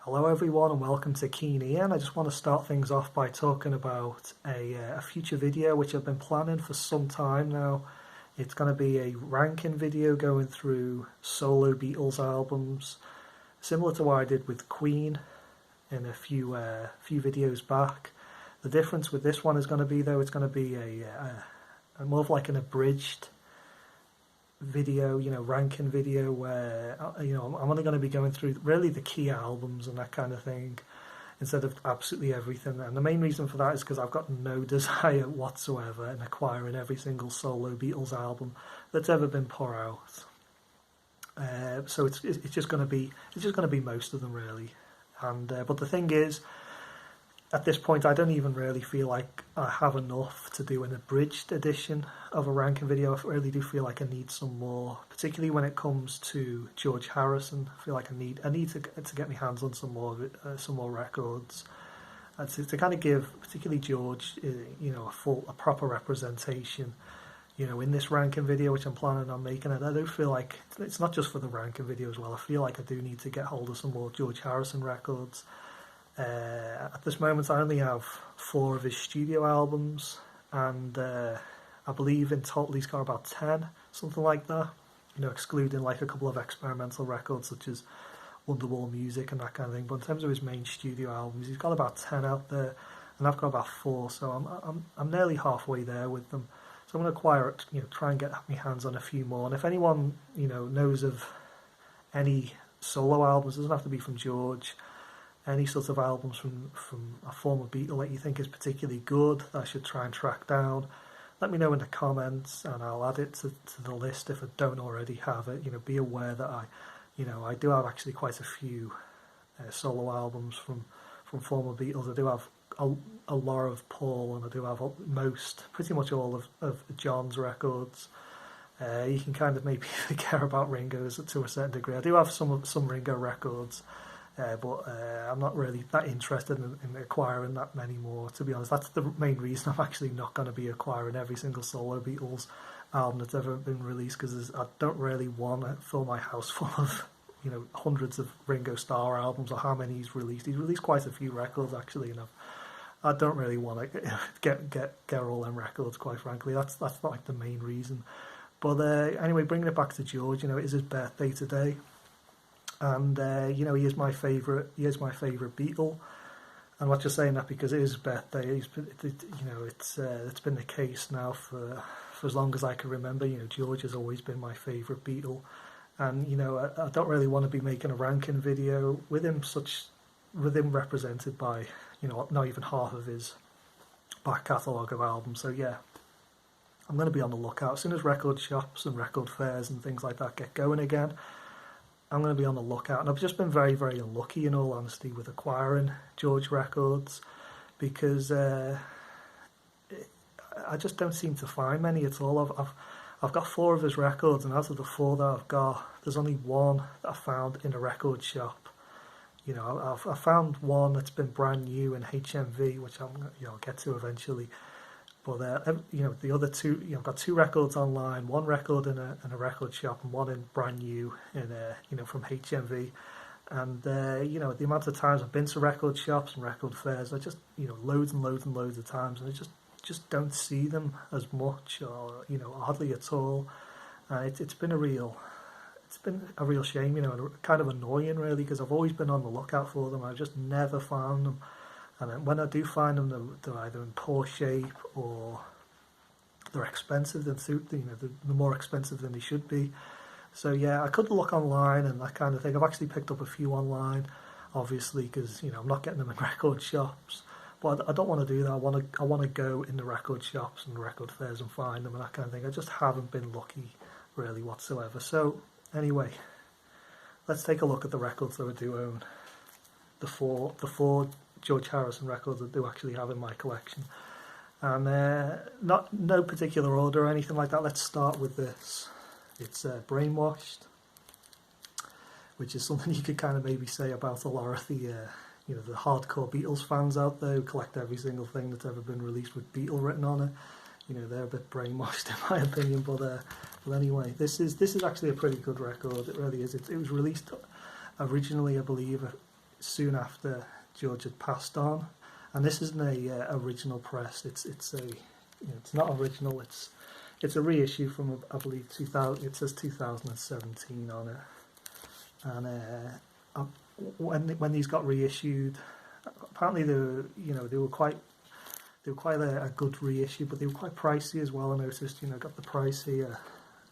Hello everyone and welcome to Keen Ian. I just want to start things off by talking about a future video which I've been planning for some time now. It's going to be a ranking video going through solo Beatles albums, similar to what I did with Queen in a few videos back. The difference with this one is going to be though, it's going to be a more of like an abridged video, ranking video where, I'm only going to be going through really the key albums and that kind of thing instead of absolutely everything. And the main reason for that is because I've got no desire whatsoever in acquiring every single solo Beatles album that's ever been put out. So it's just going to be most of them really. And but the thing is, at this point, I don't even really feel like I have enough to do an abridged edition of a ranking video. I really do feel like I need some more, particularly when it comes to George Harrison. I feel like I need to get my hands on some more records, and to kind of give, particularly George, a proper representation, in this ranking video, which I'm planning on making. And I do feel like it's not just for the ranking video as well. I feel like I do need to get hold of some more George Harrison records. At this moment I only have 4 of his studio albums, and I believe in total he's got about 10, something like that, excluding like a couple of experimental records such as Wonderwall Music and that kind of thing. But in terms of his main studio albums, he's got about 10 out there, and I've got about 4, so I'm nearly halfway there with them. So I'm going to acquire, try and get my hands on a few more. And if anyone knows of any solo albums, it doesn't have to be from George, any sort of albums from a former Beatle that you think is particularly good that I should try and track down, let me know in the comments and I'll add it to the list if I don't already have it. Be aware that I do have actually quite a few solo albums from former Beatles. I do have a lot of Paul, and I do have pretty much all of John's records. You can kind of maybe forget about Ringo's to a certain degree. I do have some Ringo records, but I'm not really that interested in acquiring that many more, to be honest. That's the main reason I'm actually not going to be acquiring every single solo Beatles album that's ever been released, because I don't really want to fill my house full of hundreds of Ringo Starr albums, or how many he's released. He's released quite a few records actually, and I don't really want to get all them records, quite frankly. That's like the main reason. But anyway, bringing it back to George, it is his birthday today. And he is my favourite. He is my favourite Beatle, and I'm not just saying that because it is his birthday. It's been the case now for as long as I can remember. George has always been my favourite Beatle, and I don't really want to be making a ranking video with him represented by not even half of his back catalogue of albums. So yeah, I'm going to be on the lookout as soon as record shops and record fairs and things like that get going again. I'm going to be on the lookout, and I've just been very, very unlucky, in all honesty, with acquiring George records, because I just don't seem to find many at all. I've got 4 of his records, and out of the 4 that I've got, there's only 1 that I found in a record shop. I found one that's been brand new in HMV, which I'll get to eventually. But the other 2, I've got 2 records online, 1 record in a record shop, and 1 in brand new in from HMV. And the amount of times I've been to record shops and record fairs, I just loads and loads and loads of times, and I just don't see them as much, or hardly at all. It's been a real shame, and kind of annoying really, because I've always been on the lookout for them. I've just never found them. And when I do find them, they're either in poor shape, or they're expensive. They're more expensive than they should be. So yeah, I could look online and that kind of thing. I've actually picked up a few online, obviously, because I'm not getting them in record shops. But I don't want to do that. I want to go in the record shops and record fairs and find them and that kind of thing. I just haven't been lucky really whatsoever. So anyway, let's take a look at the records that I do own. The four George Harrison records I do actually have in my collection, and no particular order or anything like that. Let's start with this. It's Brainwashed, which is something you could kind of maybe say about a lot of the hardcore Beatles fans out there who collect every single thing that's ever been released with Beatle written on it. They're a bit brainwashed in my opinion, but anyway, this is actually a pretty good record. It really is. It was released originally, I believe, soon after George had passed on. And this isn't a original press. It's it's not original. It's a reissue from, I believe, 2000. It says 2017 on it. And when these got reissued, apparently they were quite a good reissue, but they were quite pricey as well. I noticed, got the price here.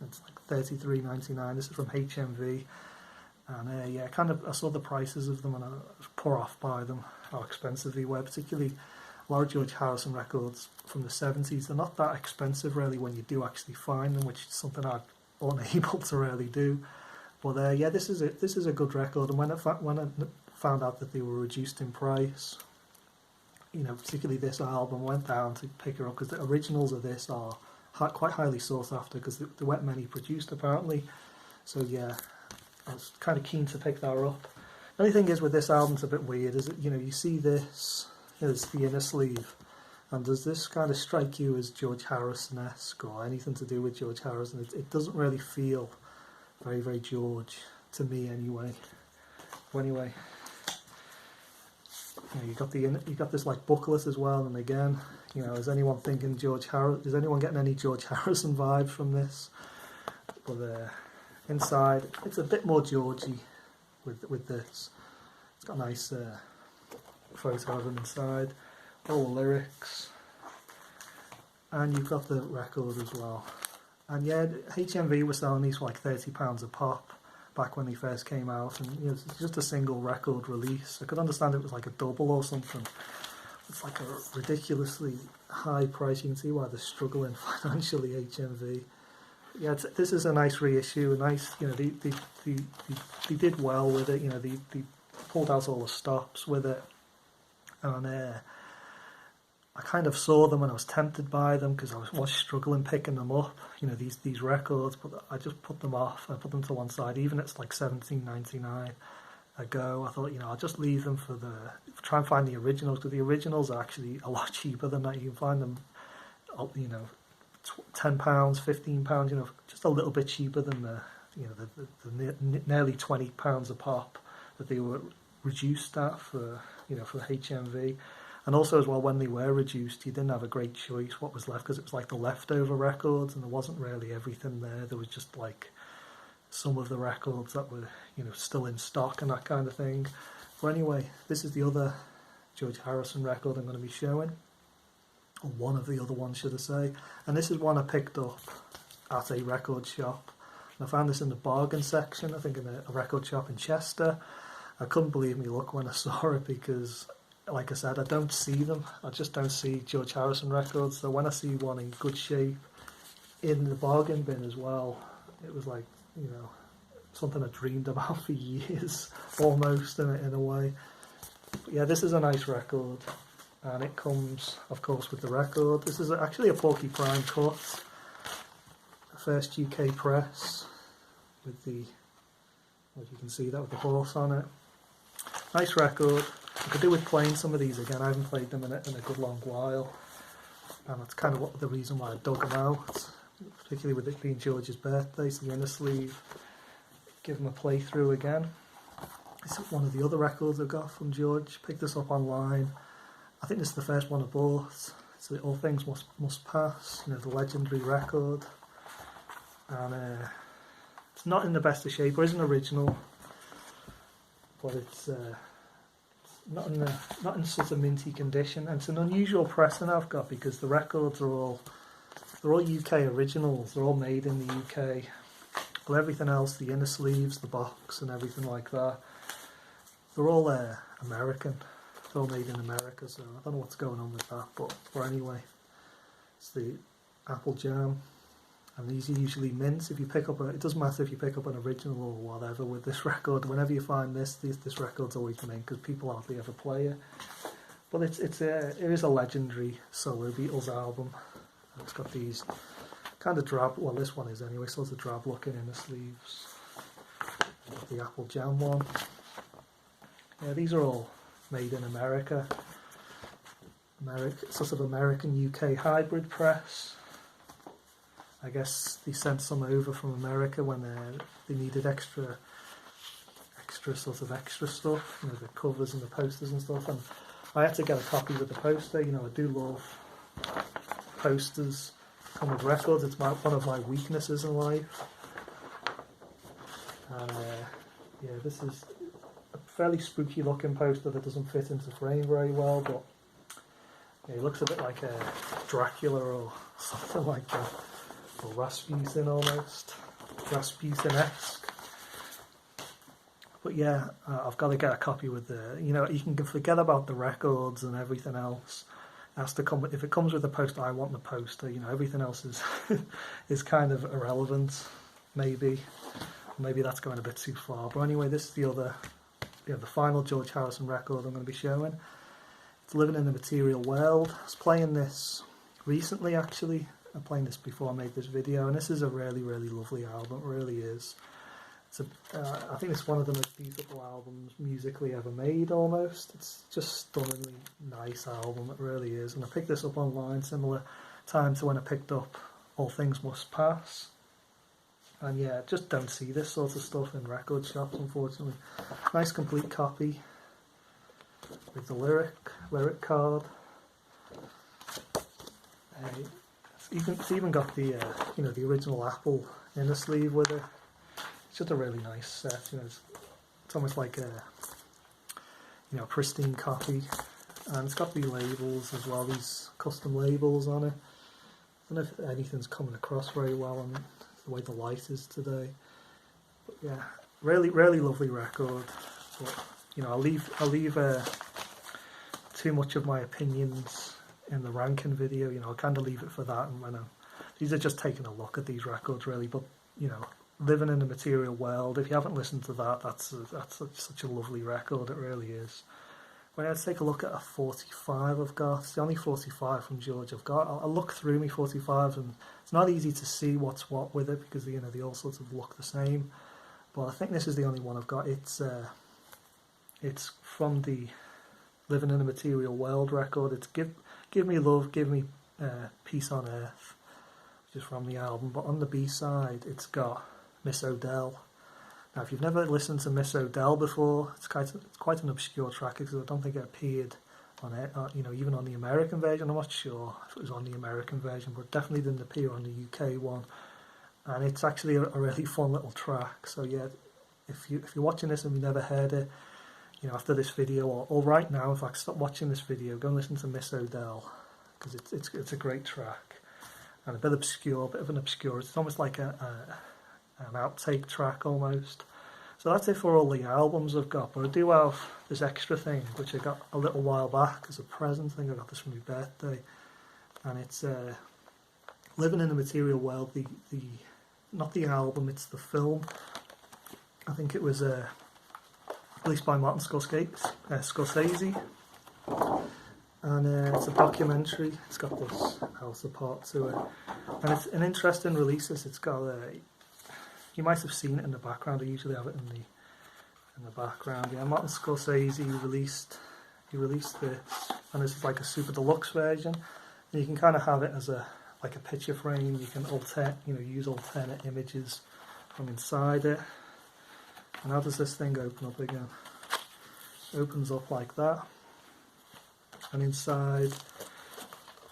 It's like $33.99. This is from HMV, and I saw the prices of them, and I was put off by them, how expensive they were. Particularly a lot of George Harrison records from the 70s. They're not that expensive really when you do actually find them, which is something I'm unable to really do. But this is a good record, and when I found out that they were reduced in price, particularly this album, went down to pick her up because the originals of this are quite highly sought after because there weren't many produced apparently. So yeah, I was kind of keen to pick that up. The only thing is with this album, it's a bit weird, is that you see this as the inner sleeve, and does this kind of strike you as George Harrison-esque or anything to do with George Harrison? It doesn't really feel very, very George to me anyway. But anyway, you got this like booklet as well, and again, is anyone thinking George Harrison? Is anyone getting any George Harrison vibes from this? But inside, it's a bit more Georgy with this. It's got a nice photo of him inside, all the lyrics, and you've got the record as well. And yeah, HMV was selling these for like £30 a pop back when they first came out, and it's just a single record release. I could understand it was like a double or something. It's like a ridiculously high price. You can see why they're struggling financially, HMV. Yeah, this is a nice reissue. A nice, they did well with it. They pulled out all the stops with it, and I kind of saw them and I was tempted by them because I was struggling picking them up, these records, but I just put them off. I put them to one side. Even it's like $17.99 a go. I thought, I'll just leave them try and find the originals, because the originals are actually a lot cheaper than that. You can find them, £10, £15, just a little bit cheaper than the nearly £20 a pop that they were reduced at for HMV. And also as well, when they were reduced, you didn't have a great choice what was left, because it was like the leftover records, and there wasn't really everything there. There was just like some of the records that were, still in stock and that kind of thing. But anyway, this is the other George Harrison record I'm going to be showing, or one of the other ones, should I say. And this is one I picked up at a record shop. And I found this in the bargain section, I think in a record shop in Chester. I couldn't believe me luck when I saw it, because like I said, I don't see them. I just don't see George Harrison records. So when I see one in good shape in the bargain bin as well, it was like, something I dreamed about for years, almost in a way. But yeah, this is a nice record, and it comes, of course, with the record. This is actually a Porcupine cut, first UK press, with the, as you can see that, with the horse on it. Nice record. I could do with playing some of these again. I haven't played them in a good long while, and that's kind of the reason why I dug them out, particularly with it being George's birthday. So the inner sleeve, give them a playthrough again. This is one of the other records I got from George. Picked this up online. I think this is the first one I bought. So All Things Must Pass, the legendary record, and it's not in the best of shape. It isn't original, but it's not in such a minty condition, and it's an unusual pressing I've got, because the records are all UK originals. They're all made in the UK, but everything else, the inner sleeves, the box, and everything like that, they're all American. It's all made in America, so I don't know what's going on with that. But anyway, it's the apple jam. And these are usually mints. If you pick up it doesn't matter if you pick up an original or whatever with this record. Whenever you find this record's always mint, because people hardly ever play it. But it is a legendary solo Beatles album. And it's got these kind of drab. Well, this one is anyway. Sort of drab looking inner sleeves. Got the apple jam one. Yeah, these are all made in America. Sort of American UK hybrid press. I guess they sent some over from America when they needed extra extra stuff, you know, the covers and the posters and stuff, and I had to get a copy with the poster. You know, I do love posters come with records. It's one of my weaknesses in life. And yeah, this is a fairly spooky looking poster that doesn't fit into frame very well, but yeah, he looks a bit like a Dracula or something like that, or Rasputin almost, Rasputin-esque. But yeah, I've got to get a copy with the, you know, you can forget about the records and everything else. It has to come, if it comes with the poster, I want the poster, you know, everything else is is kind of irrelevant, maybe that's going a bit too far. But anyway, this is the other, you know, the final George Harrison record I'm going to be showing. It's Living in the Material World. I was playing this recently, actually. I'm playing this before I made this video, and this is a really, really lovely album. It really is. I think it's one of the most beautiful albums musically ever made, almost. It's just stunningly nice album, it really is. And I picked this up online, similar time to when I picked up All Things Must Pass. And yeah, just don't see this sort of stuff in record shops, unfortunately. Nice complete copy with the lyric card. It's even got the you know, the original Apple inner sleeve with it. It's just a really nice set. You know, it's almost like a, you know, pristine copy, and it's got the labels as well. These custom labels on it. I don't know if anything's coming across very well on the way the light is today. But yeah, really, really lovely record. But you know, I'll leave too much of my opinions in the ranking video. You know, I'll kind of leave it for that, and when these are just taking a look at these records really. But you know, Living in the Material World, if you haven't listened to that, that's such a lovely record, it really is. When I take a look at a 45 I've got, it's the only 45 from George I've got. I'll look through my 45s, and it's not easy to see what's what with it, because you know, they all sort of look the same. But I think this is the only one I've got. It's from the Living in the Material World record. It's Give Me Love, Give Me Peace on Earth, which is from the album. But on the B-side, it's got Miss O'Dell. Now, if you've never listened to Miss O'Dell before, it's quite an obscure track, because I don't think it appeared on it, you know, even on the American version. I'm not sure if it was on the American version, but it definitely didn't appear on the UK one. And it's actually a really fun little track. So yeah, if you're watching this and you've never heard it, you know, after this video, or right now, in fact, stop watching this video, go and listen to Miss O'Dell, because it's a great track, and a bit obscure, it's almost like an outtake track almost. So that's it for all the albums I've got, but I do have this extra thing which I got a little while back as a present. I think I got this for my birthday, and it's Living in the Material World, the not the album, it's the film. I think it was released by Martin Scorsese, and it's a documentary. It's got this Elsa part to it, and it's an interesting release. It's got you might have seen it in the background. I usually have it in the background. Yeah, Martin Scorsese released this, and this is like a super deluxe version. And you can kind of have it as like a picture frame. You can use alternate images from inside it. And how does this thing open up again? It opens up like that. And inside,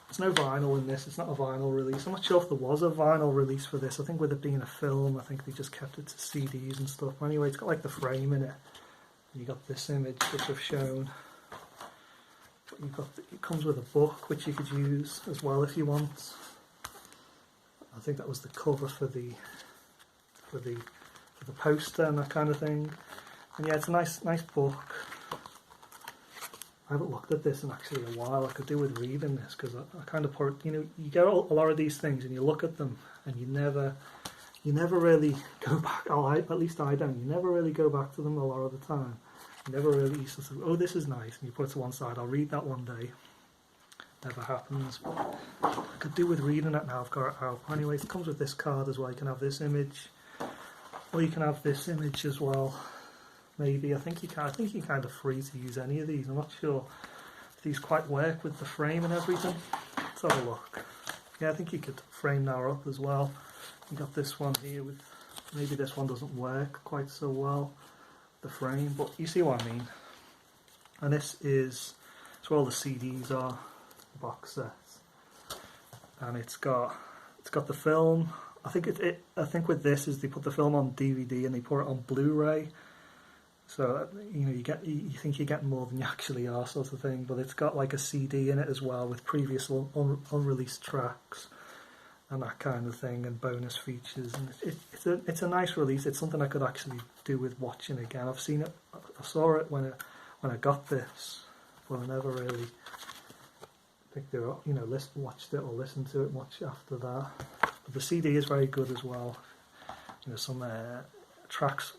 there's no vinyl in this. It's not a vinyl release. I'm not sure if there was a vinyl release for this. I think with it being a film, I think they just kept it to CDs and stuff. But anyway, it's got like the frame in it. You got this image which I've shown. But it comes with a book which you could use as well if you want. I think that was the cover for the poster and that kind of thing. And yeah, it's a nice book. I haven't looked at this in actually a while. I could do with reading this, because I kind of you get a lot of these things and you look at them and you never really go back. At least I don't. You never really go back to them a lot of the time. You never really sort of, oh, this is nice, and you put it to one side. I'll read that one day. Never happens. But I could do with reading it now. I've got it out. Anyway, it comes with this card as well. You can have this image, or you can have this image as well. Maybe I think you you're kind of free to use any of these. I'm not sure if these quite work with the frame and everything. Let's have a look. Yeah, I think you could frame that up as well. You got this one here with, maybe this one doesn't work quite so well. the frame, but you see what I mean. And this is where all the CDs are, the box sets, and it's got the film. I think with this is they put the film on DVD and they put it on Blu-ray, so you know you think you're getting more than you actually are, sort of thing. But it's got like a CD in it as well with previous unreleased tracks and that kind of thing, and bonus features. And it's a nice release. It's something I could actually do with watching again. I saw it when I got this, but I never really picked it up, watched it or listened to it much after that. But the CD is very good as well. You know, some tracks,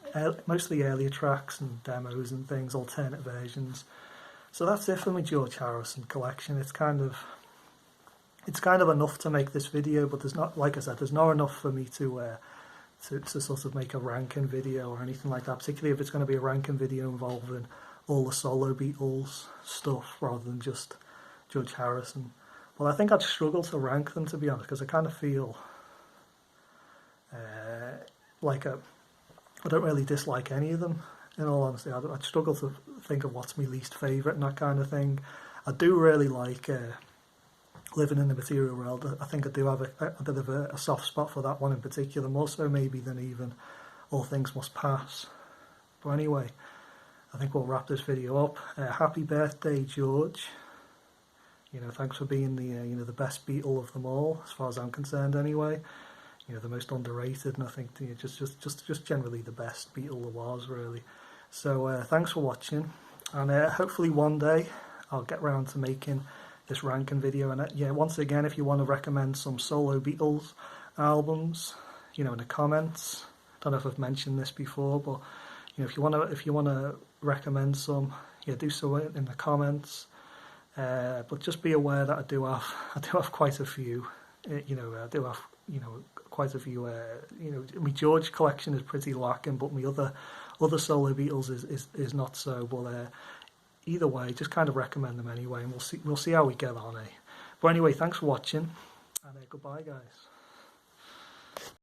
mostly earlier tracks and demos and things, alternate versions. So that's it for my George Harrison collection. It's kind of enough to make this video, but there's not, like I said, there's not enough for me to sort of make a ranking video or anything like that, particularly if it's going to be a ranking video involving all the solo Beatles stuff rather than just George Harrison. Well, I think I'd struggle to rank them, to be honest, because I kind of feel like I don't really dislike any of them, in all honesty. I'd struggle to think of what's my least favourite and that kind of thing. I do really like Living in the Material World. I think I do have a bit of a soft spot for that one in particular, more so maybe than even All Things Must Pass. But anyway, I think we'll wrap this video up. Happy birthday, George. Thanks for being the best Beatle of them all, as far as I'm concerned anyway. The most underrated, and I think just generally the best Beatle there was, really. So thanks for watching, and hopefully one day I'll get round to making this ranking video. And yeah, once again, if you want to recommend some solo Beatles albums, in the comments. Don't know if I've mentioned this before, but if you want to recommend some, do so in the comments. But just be aware that I do have quite a few. I do have quite a few. My George collection is pretty lacking, but my other solo Beatles is not so. But either way, just kind of recommend them anyway, and we'll see how we get on. But anyway, thanks for watching, and goodbye, guys.